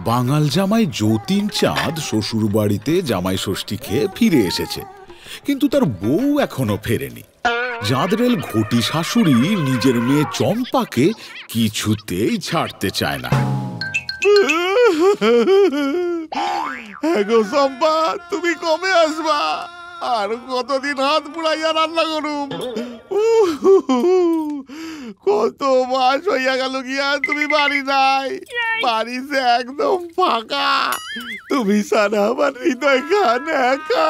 বাঙাল জামাই যতীন চাঁদ শ্বশুর বাড়িতে জামাই ষষ্ঠী খেয়ে ফিরে এসেছে, কিন্তু তার বউ এখনো ফেরেনি। জাঁদরেল ঘটি শাশুড়ি নিজের মেয়ে চম্পাকে কিছুতেই ছাড়তে চায় না। চম্পা, তুমি কবে আসবা? আর কতদিন হাত পুড়াইয়া রান্না করুম? কত মাস হইয়া গেল গিয়া তুমি বাড়ি নাই, বাড়ি যে একদম ফাঁকা। তুমি সারা আমার হৃদয় খান একা।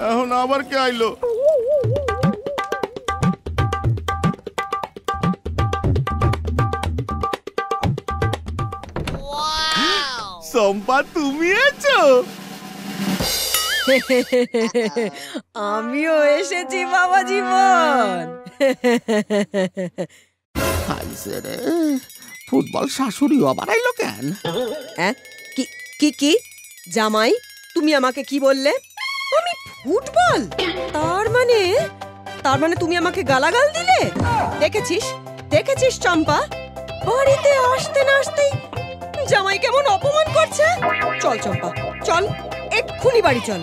এখন আবার কে আইলো? চম্পা, তুমি আছো? আমিও এসেছি বাবা জীবন। ফুটবল শাশুড়ি আবার আইলো কেন? কি কি কি জামাই, তুমি আমাকে কি বললে? আমি ফুটবল? তার মানে তুমি আমাকে গালাগাল দিলে? দেখেছিস চম্পা, বাড়িতে আসতে না আসতেই জামাই কেমন অপমান করছে। চল চম্পা, চল, এক্ষুনি বাড়ি চল।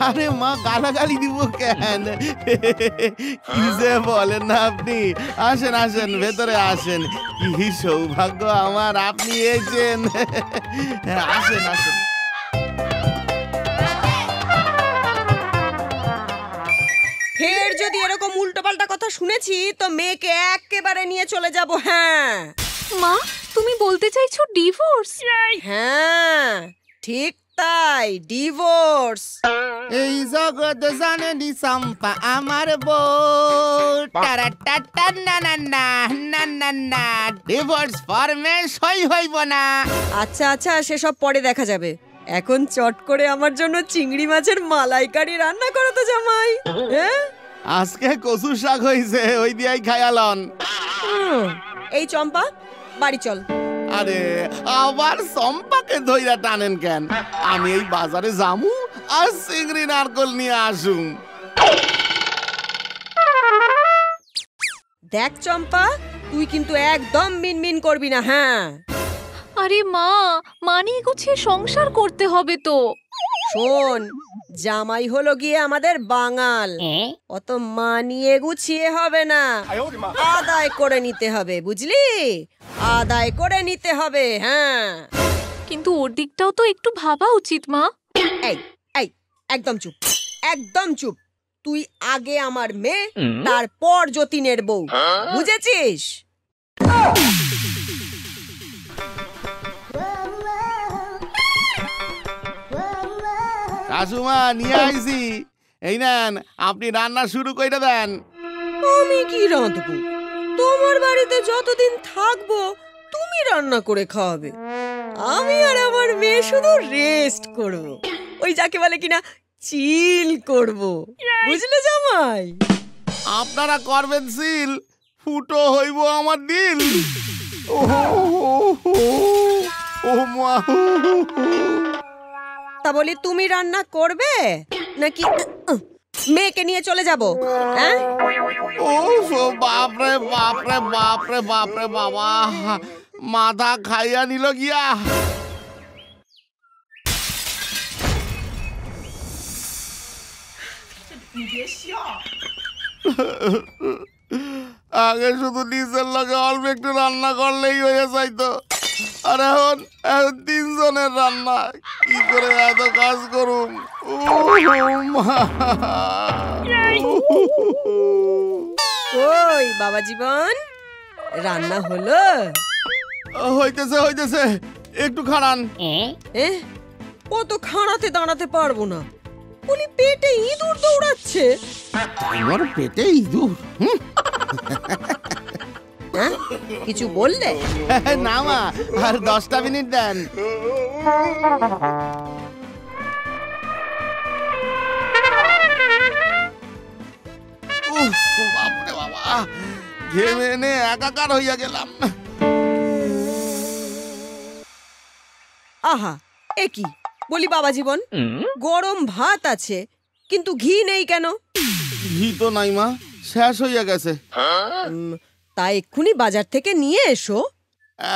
আরে মা, গালাগালি দিব কেন? কি যে বলেন না আপনি। আসেন আসেন, ভেতরে আসেন। কি সৌভাগ্য আমার, আপনি এসেছেন। আসেন আসেন। ফের যদি এরকম উল্টোপাল্টা কথা শুনেছি তো মেয়েকে একেবারে নিয়ে চলে যাব। হ্যাঁ মা, তুমি বলতে চাইছো ডিভোর্স? হ্যাঁ, ঠিক তাই, ডিভোর্স। এই জগৎ জানেনি চম্পা আমার বউ। টারাটাটা না না না না না না, ডিভোর্স ফর্মে সই হইব না। আচ্ছা আচ্ছা, সেসব পরে দেখা যাবে। এখন চট করে আমার জন্য চিংড়ি মাছের মালাইকারি রান্না করো তো জামাই। হ্যাঁ, আজকে কচু শাক হইছে, ওই দিয়াই খায়ালন। এই চম্পা, বাড়ি চল। আরে আবার চম্পাকে ধইরা টানেন কেন? আমি এই বাজারে যামু আর চিংড়ি নারকল নিয়ে আসুম। দেখ চম্পা, তুই কিন্তু একদম মিনমিন করবি না। হ্যাঁ, আরে মা, মানিয়ে গুছিয়ে সংসার করতে হবে তো। শোন, জামাই হলো গিয়ে আমাদের বাঙাল, অত মানিয়ে গুছিয়ে হবে না, আদায় করে নিতে হবে, বুঝলি? আদায় করে নিতে হবে। হ্যাঁ, কিন্তু ওর দিকটাও তো একটু ভাবা উচিত মা। এই এই একদম চুপ, একদম চুপ। তুই আগে আমার মেয়ে, তারপর যতীনের বউ, বুঝেছিস? কাসুমা, নিয়ে আইছি। এই নেন, আপনি রান্না শুরু কইরা দেন। আমি কি রাঁধবো? তোমার বাড়িতে যতদিন থাকবো তুমি রান্না করে খাওয়াবে, আমি আর আমার মেয়ে শুধু রেস্ট করব, ওই যাকে বলে কিনা চিল করব, বুঝলে জামাই? আপনারা করবেন সিল, ফুটো হইব আমার দিল। ও মা, তা বলি তুমি রান্না করবে নাকি মেয়েকে নিয়ে চলে যাব? হ্যাঁ, ও বাপরে বাপরে বাপরে বাপরে বাবা, মাথা খাইয়া নিল গিয়া। আগে শুধু নিজের লগে অল্প একটু রান্না করলেই হয়ে যাইতো, আর এখন তিনজনের রান্না, কি করে এত কাজ করুম? ওই বাবা জীবন, রান্না হলো? হইতেছে হইতেছে, একটু খাড়ান। কত খাড়াতে দাঁড়াতে পারবো না, বলি পেটে ইঁদুর দৌড়াচ্ছে। আমার পেটে ইঁদুর? কিছু বললে না মা, আর 10টা মিনিট দেন। বাপরে বাবা, ঘেমে এনে একাকার হইয়া গেলাম। আহা, এ কি বলি বাবা জীবন, গরম ভাত আছে কিন্তু ঘি নেই কেন? ঘি তো নাই মা, শেষ হইয়া গেছে। তা এক্ষুনি বাজার থেকে নিয়ে এসো।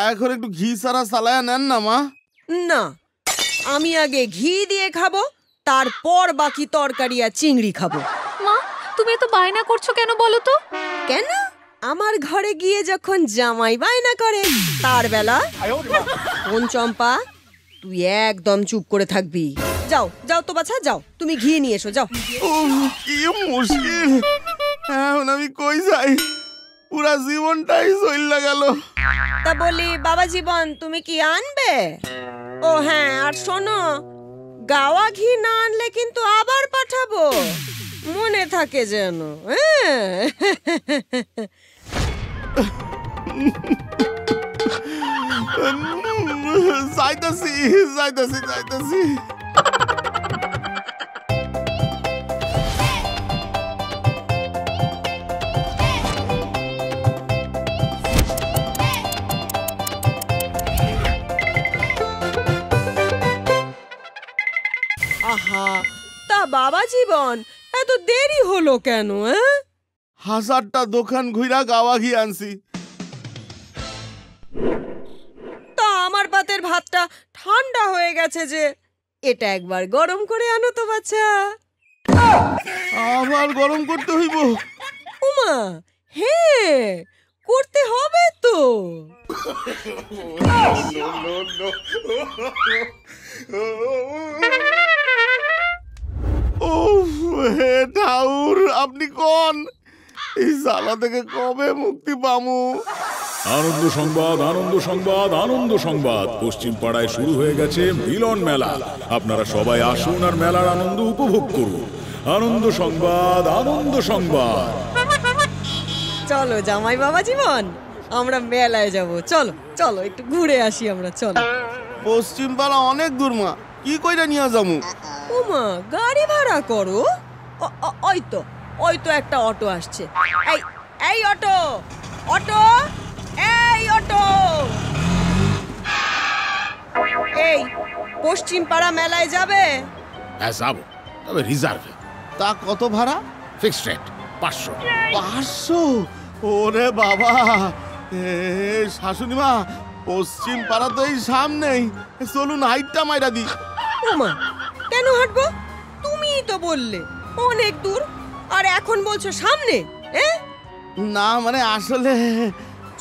এখন একটু ঘি ছাড়া চালায়া নেন না মা। না, আমি আগে ঘি দিয়ে খাবো, তারপর বাকি তরকারি আর চিংড়ি খাবো। মা, তুমি এত বায়না করছো কেন বলো তো? কেন? আমার ঘরে গিয়ে যখন জামাই বায়না করে তার বেলা। কোন চম্পা, তুই একদম চুপ করে থাকবি। যাও যাও তো বাছা, যাও তুমি ঘি নিয়ে এসো, যাও। কি মুশকিল, এখন আমি কই যাই? পুরা জীবনটাই চইলা গেল। তা বলি বাবা জীবন, তুমি কি আনবে? ও হ্যাঁ, আর শোনো, গাওয়া ঘি না আনলে কিন্তু আবার পাঠাবো, মনে থাকে যেন। যাইতাছি যাইতাছি যাইতাছি। আহা, তা বাবা জীবন এত দেরি হলো কেন? হাজারটা দোকান ঘুরা গাওয়া ঘি আনছি। তা আমার পাতের ভাতটা ঠান্ডা হয়ে গেছে যে, এটা একবার গরম করে আনো তো বাচ্চা। আবার গরম করতে হইব? উমা, হ্যাঁ করতে হবে তো। হে ঠাউর, আপনি কোন এই জ্বালা থেকে কবে মুক্তি পামু? আনন্দ সংবাদ, আনন্দ সংবাদ, আনন্দ সংবাদ। পশ্চিম পাড়ায় শুরু হয়ে গেছে মিলন মেলা। আপনারা সবাই আসুন আর মেলার আনন্দ উপভোগ করুন। আনন্দ সংবাদ, আনন্দ সংবাদ। চলো জামাই বাবা জীবন, আমরা মেলায় যাব। চলো চলো একটু ঘুরে আসি আমরা, চলো। পশ্চিম পাড়া অনেক দূর মা, কি কইরা নিয়ে যামু? ওমা, গাড়ি ভাড়া করো। ওই তো একটা অটো আসছে। এই এই অটো, অটো, এই অটো, এই পশ্চিম পাড়া মেলায় যাবে? হ্যাঁ যাবো, তবে রিজার্ভে। তা কত ভাড়া? Fixed rate 500। 500? ওরে বাবা, শাশুড়ি মা, পশ্চিম পাড়া তো এই সামনেই, চলুন হাইটটা মাইরা দি। ওমা, কেন হাঁটবো? তুমিই তো বললে অনেক দূর, আর এখন বলছো সামনে। না মানে আসলে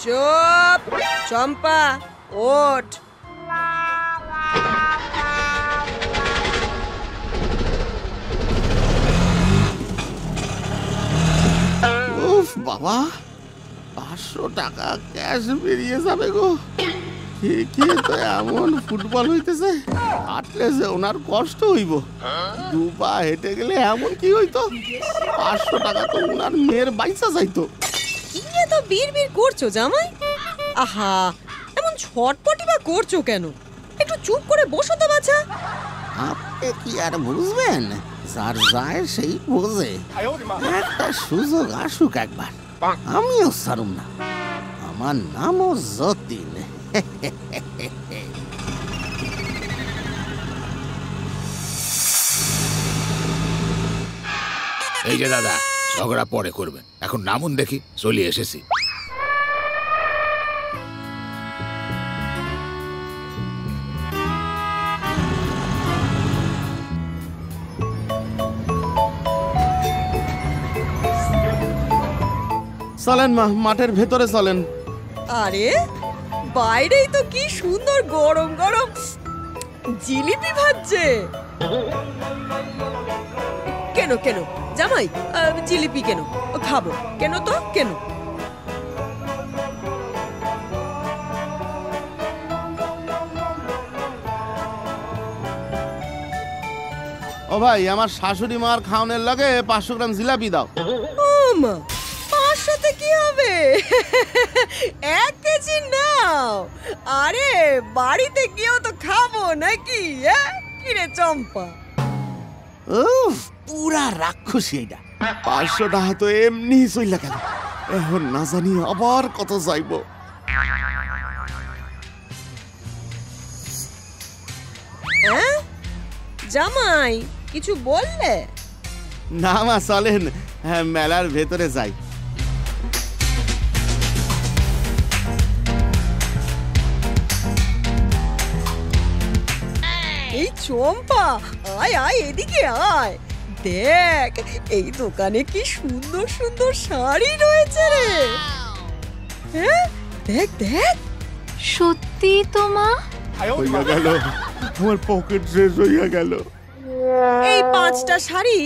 চুপ চম্পা, ওঠ। উফ বাবা, 500 টাকা ক্যাশ বেরিয়ে যাবে গো। কে তো এমন ফুটবল হইতেছে, হাঁটলে যে ওনার কষ্ট হইব। 2 পা হেঁটে গেলে এমন কি হইতো? 500 টাকা তো ওনার মেয়ের বাইসা যাইতো। কি এত বিড়বিড় করছো জামাই? আহা, এমন ছটপটি বা করছো কেন? একটু চুপ করে বসো তো বাছা। আপনি কি আর বুঝবেন? যার যায় সেই বোঝে। একটা সুযোগ আসুক একবার, আমিও ছাড়ুম না। আমার নামও যতীন। এই যে দাদা, ঝগড়া পরে করবেন, এখন নামুন দেখি, চলে এসেছি। চলেন মা, মাঠের ভেতরে চলেন। আরে বাইরেই তো কি সুন্দর গরম গরম জিলিপি ভাজছে। কেন কেন জামাই, জিলিপি কেন খাবো? কেন তো কেন? ও ভাই, আমার শাশুড়ি মার খাওনের লাগে 500 গ্রাম জিলাপি দাও। ও মা, 500তে কি হবে? 1 কেজি নাও। আরে বাড়িতে গিয়েও তো খাবো নাকি? কি রে চম্পা? উফ, পুরা রাক্ষসী এটা। 500 টাকা তো এমনি চইলা গেল, এখন না জানি আবার কত যাইব। হ্যাঁ জামাই কিছু বললে? না মা চলেন, হ্যাঁ মেলার ভেতরে যাই। এই চম্পা, আয় আয় এদিকে আয়, দেখ এই দোকানে কি সুন্দর সুন্দর শাড়ি রয়েছে রে। হ্যাঁ দেখ দেখ। সত্যি তো মা? হইয়া গেল, আমার পকেট শেষ হইয়া গেল। এই 5টা শাড়ি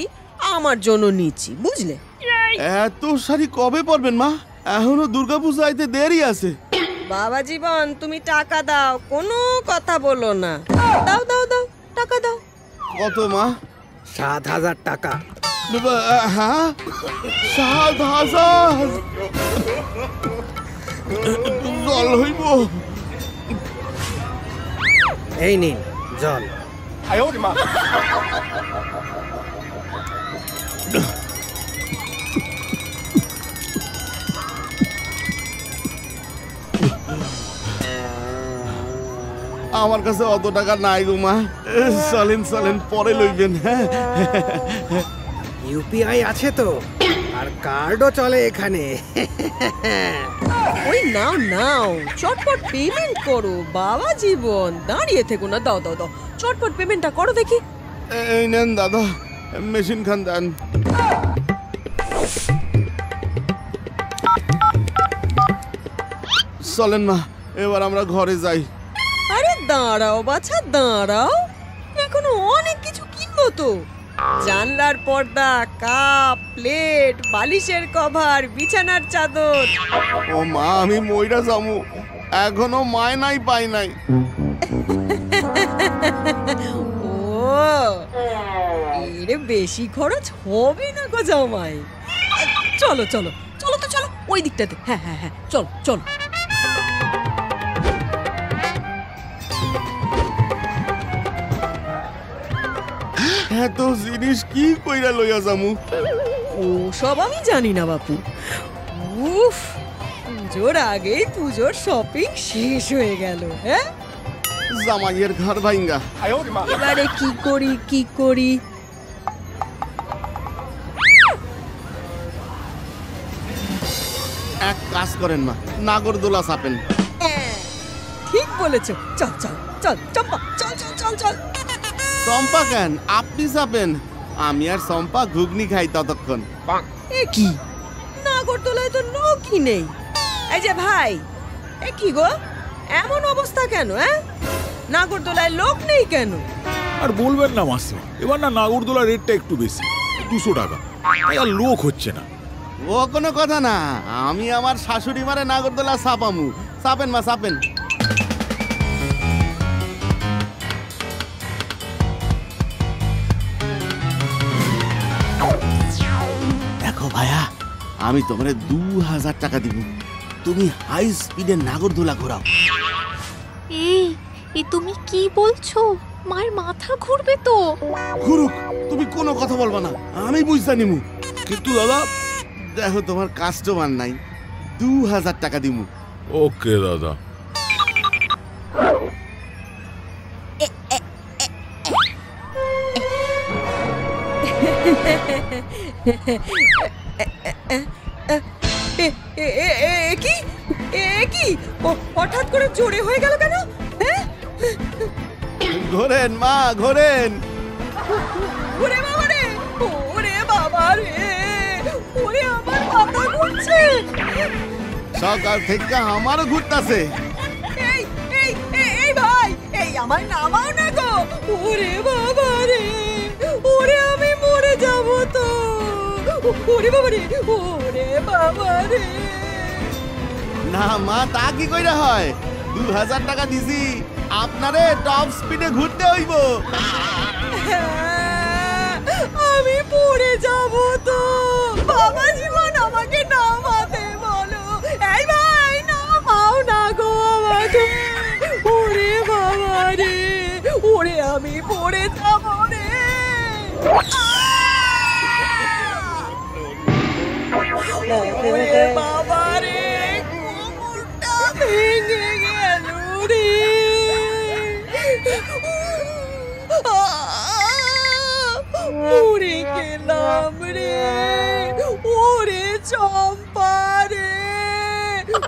আমার জন্য নিচ্ছি, বুঝলে? এত শাড়ি কবে পরবেন মা? এখনো দুর্গাপূজা আইতে দেরি আছে। বাবা জীবন তুমি টাকা দাও, কোনো কথা বলো না। দাও দাও দাও, টাকা দাও। কত মা? 7,000 টাকা। হ্যাঁ 7,000? জল হইব। এই নিন জল। আমার কাছে অত টাকা নাই গো মা, চলেন চলেন পরে লইবেন। হ্যাঁ ইউপিআই আছে তো, আর কার্ডও চলে এখানে। ওই নাও নাও, চটপট পেমেন্ট করো বাবা জীবন, দাঁড়িয়ে থেকো না, দাও দাও দাও, চটপট পেমেন্টটা করো দেখি। এই নেন দাদা, মেশিন খান দেন। চলেন মা, এবার আমরা ঘরে যাই। আরে দাঁড়াও বাছা দাঁড়াও, এখনো অনেক কিছু কিনবো তো। জানলার পর্দা, কাপ, প্লেট, বালিশের কভার, বিছানার চাদর। ও মা, আমি মইরা যামু, এখনো মায়নাই পাই নাই। ও এর বেশি খরচ হবে না গো জামাই। চলো চলো চলো তো চলো ওই দিকটাতে। হ্যাঁ হ্যাঁ হ্যাঁ চলো চলো। এত জিনিস কি কইরা লইয়া যামু? ও সব আমি জানি না বাপু। উফ, পুজোর আগেই পুজোর শপিং শেষ হয়ে গেল। হ্যাঁ জামাইয়ের ঘর ভাঙ্গা। এবারে কি করি কি করি? এক কাজ করেন মা, নাগরদোলা চাপেন। ঠিক বলেছো, চল চল চল চম্পা, চল চল চল চল। চম্পা কেন, আপনি চাপেন, আমি আর চম্পা ঘুগনি খাই ততক্ষণ। এ কি, নাগরদোলায় তো লোকই নেই। এই যে ভাই, এ কি গো, এমন অবস্থা কেন? হ্যাঁ নাগরদোলায় লোক নেই কেন? আর বলবেন না মাস্টার, এবার না নাগরদোলার রেটটা একটু বেশি, 200 টাকা, তাই আর লোক হচ্ছে না। ও কোনো কথা না, আমি আমার শাশুড়ি মারে নাগরদোলা চাপামু। চাপেন মা চাপেন। দেখো ভাইয়া, আমি তোমারে 2000 টাকা দিব, তুমি হাই স্পিডে নাগরদোলা ঘোরাও। এই তুমি কি বলছো? মায়ের মাথা ঘুরবে তো। ঘুরুক, তুমি কোনো কথা বলবা না, আমি বুঝতে নিমু। কিন্তু দাদা দেখো, তোমার কাস্টমার নাই, 2000 টাকা দিমু। ওকে দাদা। কি কি হঠাৎ করে জোরে হয়ে গেল কেন? ঘোরেন মা ঘোরেন। ওরে বাবা রে, ওরে বাবা রে, ওরে আমার মাথা ঘুরছে। সকাল থেকে আমারও ঘুরতাছে। এই এই এই ভাই, এই আমার নামাও না গো। ওরে বাবা রে, ওরে আমি মরে যাব তো। ওরে বাবা রে, ওরে বাবা রে। না মা, তা কি কইরা হয়? 2000 টাকা দিছি, আপনারে টপ স্পিডে ঘুরতে হইব। আমি পড়ে যাব তো। বাবা জীবন আমাকে নামাতে বলো। এই ভাই নামাও না গো আমাকে। ওরে বাবা রে, ওরে আমি পড়ে যাব রে। ওরে বাবা রে, কোমরটা ভেঙে গেল রে। উড়ে গেলাম রে, ওরে চম্পা রে,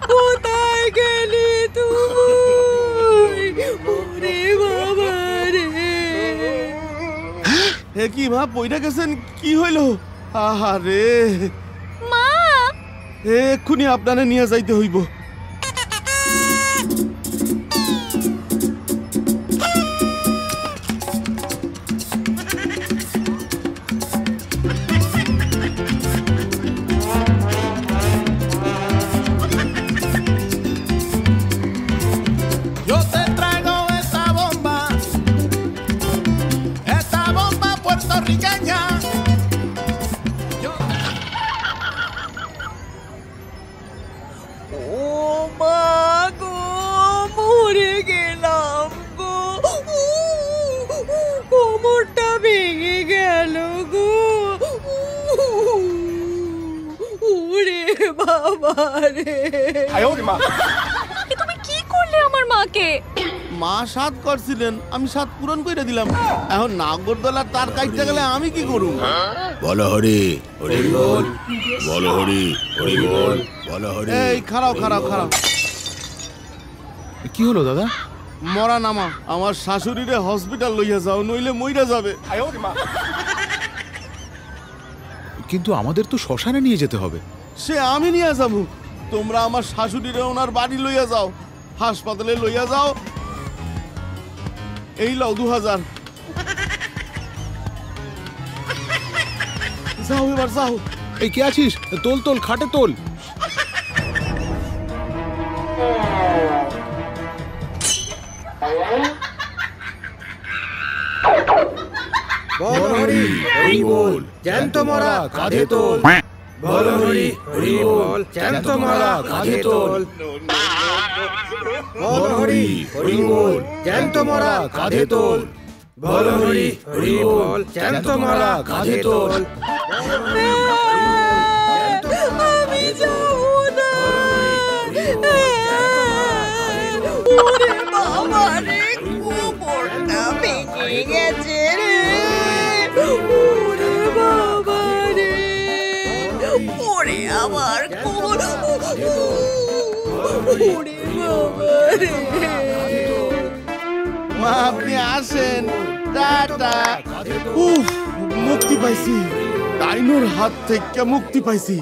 কোথায় গেলি তুই? ওরে বাবা রে। হে কি মা, পইরা গেছেন? কি হইল? আহারে, মা, এক্ষুনি আপনারে নিয়ে যাইতে হইব। ও মা গো, মরে গেলাম গো, কোমরটা ভেঙে গেল গো। ওরে বাবা রে। এ তুমি কি করলে আমার মাকে? মা সাত করছিলেন, আমি সাত পূরণ করে দিলাম। এখন নাগরদোলার তার কাটতে গেলে আমি কি করব? বলো হরি হরি বল, বলো হরি হরি বল, বলো হরি। এই খারাও খারাও খারাও, কি হলো দাদা? মরা নামা, আমার শাশুড়িরে হসপিটাল লইয়া যাও, নইলে মইরা যাবে। কিন্তু আমাদের তো শ্মশানে নিয়ে যেতে হবে। সে আমি নিয়ে যাব, তোমরা আমার শাশুড়িরে ওনার বাড়ি লইয়া যাও, হাসপাতালে লইয়া যাও। এই লও 2000, যাও এবার যাও। এই কে আছিস? তোল তোল, খাটে তোল। বল হরি হরি বল, জ্যান্ত মরা কাঁধে তোল। বল হরি হরি বল, জ্যান্ত মরা কাঁধে তোল। বল হরি হরি বল, জ্যান্ত মরা কাঁধে তোল। বল হরি হরি বল, জ্যান্ত মরা কাঁধে তোল। আমি যাবো না। ওরে বাবা রে, কোমরটা ভেঙে গেছে রে। ওরে বাবা রে, ওরে আমার কোমর, ওরে বাবা রে। মা আপনি আসেন, টাটা। উফ, মুক্তি পাইছি, ডাইনোর হাত থেকে মুক্তি পাইছি।